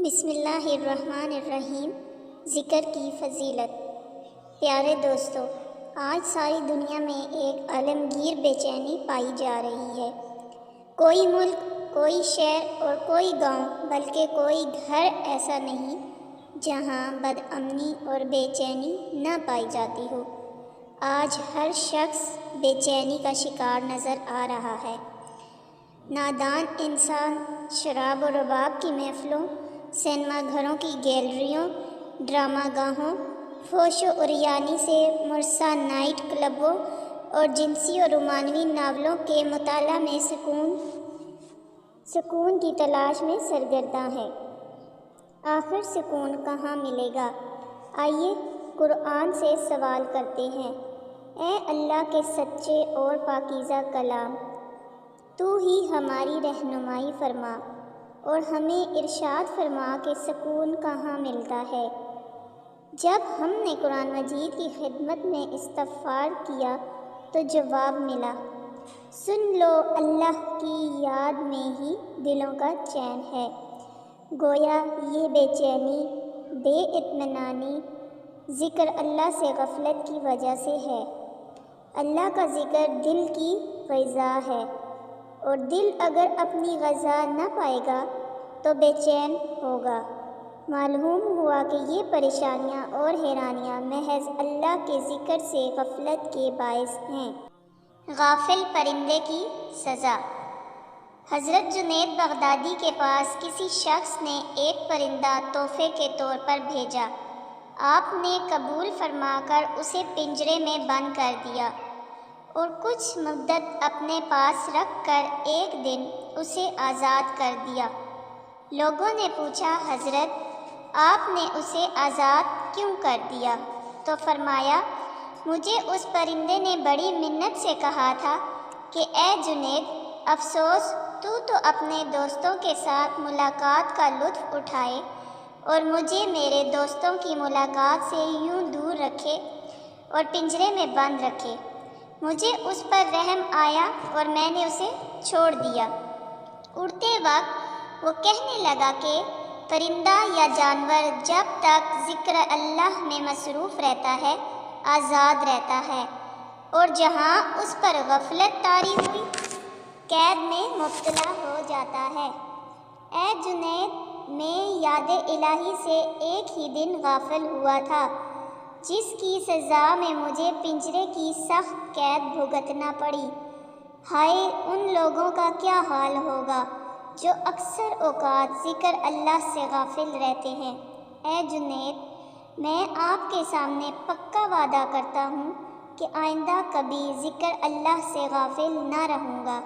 بسم اللہ الرحمن الرحیم۔ ذکر کی فضیلت۔ پیارے دوستو، آج ساری دنیا میں ایک عالمگیر بے چینی پائی جا رہی ہے۔ کوئی ملک، کوئی شہر اور کوئی گاؤں، بلکہ کوئی گھر ایسا نہیں جہاں بدامنی اور بے چینی نہ پائی جاتی ہو۔ آج ہر شخص بے چینی کا شکار نظر آ رہا ہے۔ نادان انسان شراب و رباب کی محفلوں، سینما گھروں کی گیلریوں، ڈرامہ گاہوں، فحش و عریانی سے مرصع نائٹ کلبوں اور جنسی اور رومانوی ناولوں کے مطالعہ میں سکون کی تلاش میں سرگرداں ہے۔ آخر سکون کہاں ملے گا؟ آئیے قرآن سے سوال کرتے ہیں۔ اے اللہ کے سچے اور پاکیزہ کلام، تو ہی ہماری رہنمائی فرما اور ہمیں ارشاد فرما کہ سکون کہاں ملتا ہے۔ جب ہم نے قرآن مجید کی خدمت میں استغفار کیا تو جواب ملا، سن لو اللہ کی یاد میں ہی دلوں کا چین ہے۔ گویا یہ بے چینی، بے اطمینانی ذکر اللہ سے غفلت کی وجہ سے ہے۔ اللہ کا ذکر دل کی غذا ہے، اور دل اگر اپنی غذا نہ پائے گا تو بے چین ہوگا۔ معلوم ہوا کہ یہ پریشانیاں اور حیرانیاں محض اللہ کے ذکر سے غفلت کے باعث ہیں۔ غافل پرندے کی سزا۔ حضرت جنید بغدادی کے پاس کسی شخص نے ایک پرندہ تحفے کے طور پر بھیجا۔ آپ نے قبول فرما کر اسے پنجرے میں بند کر دیا اور کچھ مدت اپنے پاس رکھ کر ایک دن اسے آزاد کر دیا۔ لوگوں نے پوچھا، حضرت آپ نے اسے آزاد کیوں کر دیا؟ تو فرمایا، مجھے اس پرندے نے بڑی منت سے کہا تھا کہ اے جنید، افسوس تو اپنے دوستوں کے ساتھ ملاقات کا لطف اٹھائے اور مجھے میرے دوستوں کی ملاقات سے یوں دور رکھے اور پنجرے میں بند رکھے۔ مجھے اس پر رحم آیا اور میں نے اسے چھوڑ دیا۔ اڑتے وقت وہ کہنے لگا کہ پرندہ یا جانور جب تک ذکر اللہ میں مصروف رہتا ہے آزاد رہتا ہے، اور جہاں اس پر غفلت طاری ہوئی قید میں مبتلا ہو جاتا ہے۔ اے جنید، میں یاد الہی سے ایک ہی دن غافل ہوا تھا، جس کی سزا میں مجھے پنجرے کی سخت قید بھگتنا پڑی۔ ہائے ان لوگوں کا کیا حال ہوگا جو اکثر اوقات ذکر اللہ سے غافل رہتے ہیں۔ اے جنید، میں آپ کے سامنے پکا وعدہ کرتا ہوں کہ آئندہ کبھی ذکر اللہ سے غافل نہ رہوں گا۔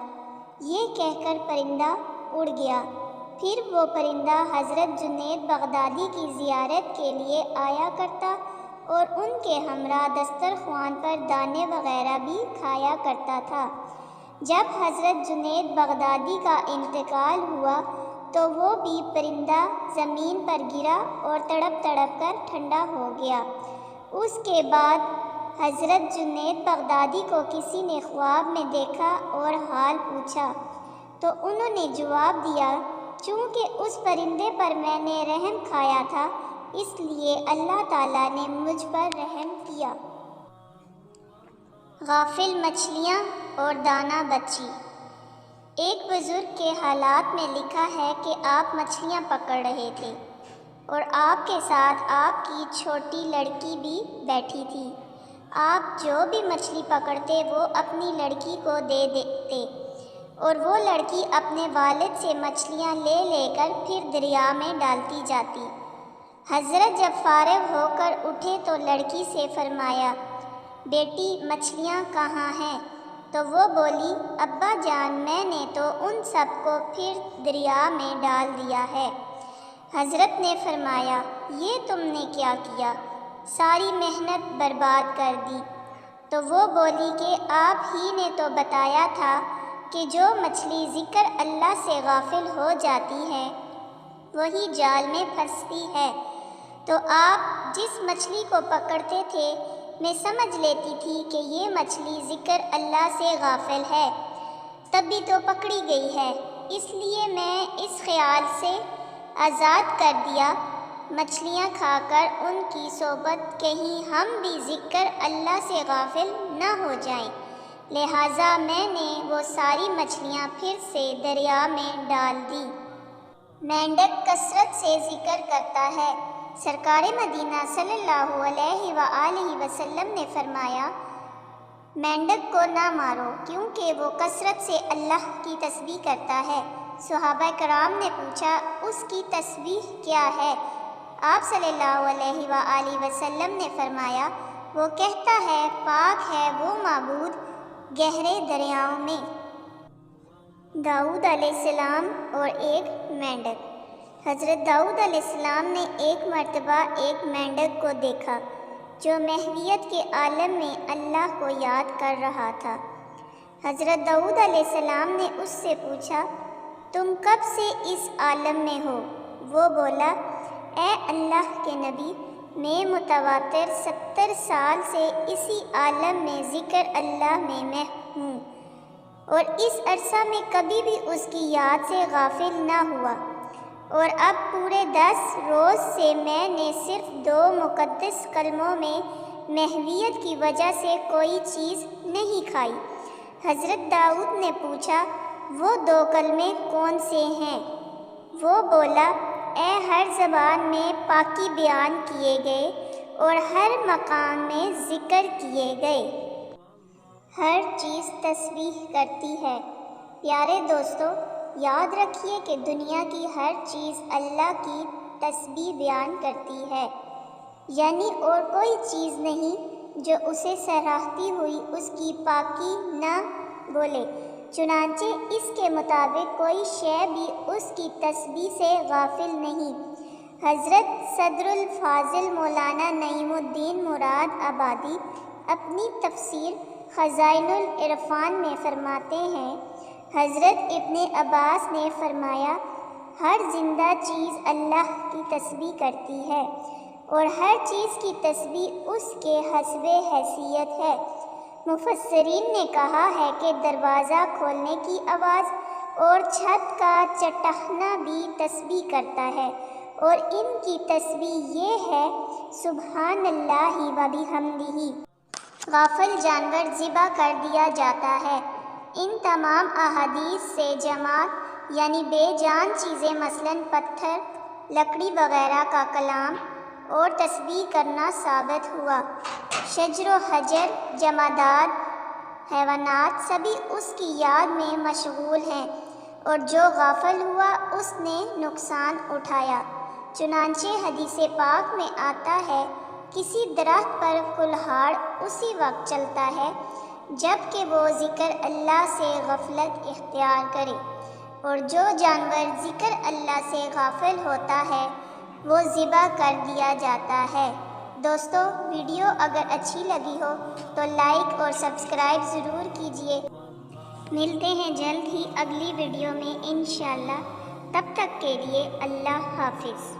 یہ کہہ کر پرندہ اڑ گیا۔ پھر وہ پرندہ حضرت جنید بغدادی کی زیارت کے لیے آیا کرتا اور ان کے ہمراہ دسترخوان پر دانے وغیرہ بھی کھایا کرتا تھا۔ جب حضرت جنید بغدادی کا انتقال ہوا تو وہ بھی پرندہ زمین پر گرا اور تڑپ تڑپ کر ٹھنڈا ہو گیا۔ اس کے بعد حضرت جنید بغدادی کو کسی نے خواب میں دیکھا اور حال پوچھا تو انہوں نے جواب دیا، چونکہ اس پرندے پر میں نے رحم کھایا تھا، اس لیے اللہ تعالیٰ نے مجھ پر رحم کیا۔ غافل مچھلیاں اور دانہ بچی۔ ایک بزرگ کے حالات میں لکھا ہے کہ آپ مچھلیاں پکڑ رہے تھے اور آپ کے ساتھ آپ کی چھوٹی لڑکی بھی بیٹھی تھی۔ آپ جو بھی مچھلی پکڑتے وہ اپنی لڑکی کو دے دیتے اور وہ لڑکی اپنے والد سے مچھلیاں لے لے کر پھر دریا میں ڈالتی جاتی۔ حضرت جب فارغ ہو کر اٹھے تو لڑکی سے فرمایا، بیٹی مچھلیاں کہاں ہیں؟ تو وہ بولی، ابا جان، میں نے تو ان سب کو پھر دریا میں ڈال دیا ہے۔ حضرت نے فرمایا، یہ تم نے کیا کیا؟ ساری محنت برباد کر دی۔ تو وہ بولی کہ آپ ہی نے تو بتایا تھا کہ جو مچھلی ذکر اللہ سے غافل ہو جاتی ہے وہی جال میں پھنستی ہے۔ تو آپ جس مچھلی کو پکڑتے تھے میں سمجھ لیتی تھی کہ یہ مچھلی ذکر اللہ سے غافل ہے، تبھی تو پکڑی گئی ہے۔ اس لیے میں اس خیال سے آزاد کر دیا، مچھلیاں کھا کر ان کی صحبت، کہیں ہم بھی ذکر اللہ سے غافل نہ ہو جائیں۔ لہٰذا میں نے وہ ساری مچھلیاں پھر سے دریا میں ڈال دیں۔ مینڈک کثرت سے ذکر کرتا ہے۔ سرکار مدینہ صلی اللہ علیہ وآلہ وسلم نے فرمایا، مینڈک کو نہ مارو کیونکہ وہ کثرت سے اللہ کی تسبیح کرتا ہے۔ صحابہ کرام نے پوچھا، اس کی تسبیح کیا ہے؟ آپ صلی اللہ علیہ وآلہ وسلم نے فرمایا، وہ کہتا ہے، پاک ہے وہ معبود گہرے دریاؤں میں۔ داؤد علیہ السلام اور ایک مینڈک۔ حضرت داؤد علیہ السلام نے ایک مرتبہ ایک مینڈک کو دیکھا جو محویت کے عالم میں اللہ کو یاد کر رہا تھا۔ حضرت داؤد علیہ السلام نے اس سے پوچھا، تم کب سے اس عالم میں ہو؟ وہ بولا، اے اللہ کے نبی، میں متواتر 70 سال سے اسی عالم میں ذکر اللہ میں ہوں اور اس عرصہ میں کبھی بھی اس کی یاد سے غافل نہ ہوا، اور اب پورے 10 روز سے میں نے صرف 2 مقدس کلموں میں محویت کی وجہ سے کوئی چیز نہیں کھائی۔ حضرت داؤد نے پوچھا، وہ 2 کلمے کون سے ہیں؟ وہ بولا، اے ہر زبان میں پاکی بیان کیے گئے اور ہر مقام میں ذکر کیے گئے۔ ہر چیز تسبیح کرتی ہے۔ پیارے دوستو، یاد رکھیے کہ دنیا کی ہر چیز اللہ کی تسبیح بیان کرتی ہے، یعنی اور کوئی چیز نہیں جو اسے سراہتی ہوئی اس کی پاکی نہ بولے۔ چنانچہ اس کے مطابق کوئی شے بھی اس کی تسبیح سے غافل نہیں۔ حضرت صدر الفاضل مولانا نعیم الدین مراد آبادی اپنی تفسیر خزائن العرفان میں فرماتے ہیں، حضرت ابن عباس نے فرمایا، ہر زندہ چیز اللہ کی تسبیح کرتی ہے اور ہر چیز کی تسبیح اس کے حسب حیثیت ہے۔ مفسرین نے کہا ہے کہ دروازہ کھولنے کی آواز اور چھت کا چٹخنا بھی تسبیح کرتا ہے، اور ان کی تسبیح یہ ہے، سبحان اللہ و بحمدہ۔ غافل جانور ذبح کر دیا جاتا ہے۔ ان تمام احادیث سے جماد یعنی بے جان چیزیں مثلاً پتھر، لکڑی وغیرہ کا کلام اور تسبیح کرنا ثابت ہوا۔ شجر و حجر، جمادات، حیوانات سبھی اس کی یاد میں مشغول ہیں، اور جو غافل ہوا اس نے نقصان اٹھایا۔ چنانچہ حدیث پاک میں آتا ہے، کسی درخت پر کلہاڑ اسی وقت چلتا ہے جب کہ وہ ذکر اللہ سے غفلت اختیار کرے، اور جو جانور ذکر اللہ سے غافل ہوتا ہے وہ ذبح کر دیا جاتا ہے۔ دوستو، ویڈیو اگر اچھی لگی ہو تو لائک اور سبسکرائب ضرور کیجیے۔ ملتے ہیں جلد ہی اگلی ویڈیو میں انشاءاللہ، تب تک کے لیے اللہ حافظ۔